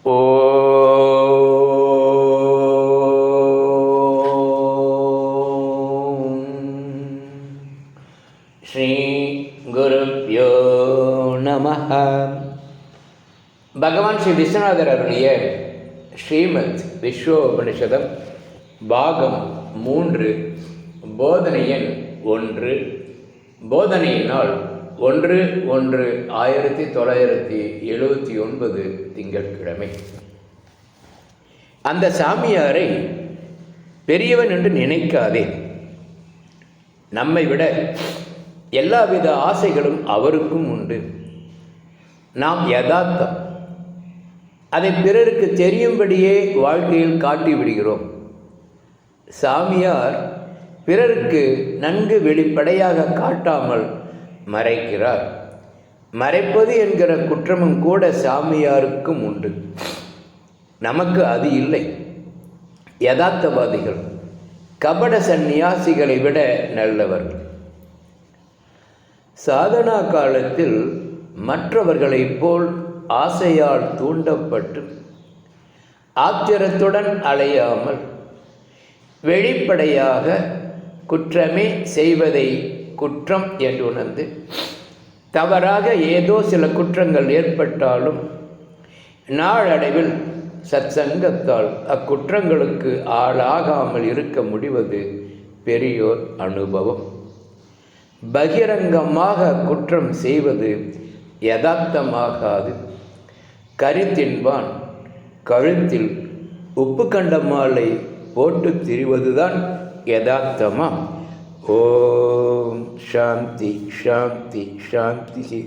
ஸ்ரீ குருப்யோ நமஹ. பகவான் ஸ்ரீ விஸ்வநாதர் அருளிய ஸ்ரீமத் விஸ்வோபனிஷதம் பாகம் 3, போதனை எண் 1, போதனை நாள் 1/1/1979 திங்கட்கிழமை. அந்த சாமியாரை பெரியவன் என்று நினைக்காதே. நம்மை விட எல்லாவித ஆசைகளும் அவருக்கும் உண்டு. நாம் யதார்த்தம், அதை பிறருக்கு தெரியும்படியே வாழ்க்கையில் காட்டி விடுகிறோம். சாமியார் பிறருக்கு நன்கு வெளிப்படையாக காட்டாமல் மறைக்கிறார். மறைப்பது என்கிற குற்றமும் கூட சாமியாருக்கும் உண்டு. நமக்கு அது இல்லை. யதார்த்தவாதிகள் கபட சந்நியாசிகளை விட நல்லவர்கள். சாதனா காலத்தில் மற்றவர்களைப் போல் ஆசையால் தூண்டப்பட்டு ஆத்திரத்துடன் அலையாமல் வெளிப்படையாக குற்றமே செய்வதை குற்றம் என்று உணர்ந்து, தவறாக ஏதோ சில குற்றங்கள் ஏற்பட்டாலும் நாளடைவில் சத்சங்கத்தால் அக்குற்றங்களுக்கு ஆளாகாமல் இருக்க முடிவது பெரியோர் அனுபவம். பகிரங்கமாக குற்றம் செய்வது யதார்த்தமாகாது. கரித்தின்பான் கழுத்தில் உப்பு கண்ட மாலை போட்டு திரிவதுதான் யதார்த்தமா? ஓம் சாந்தி சாந்தி சாந்தி.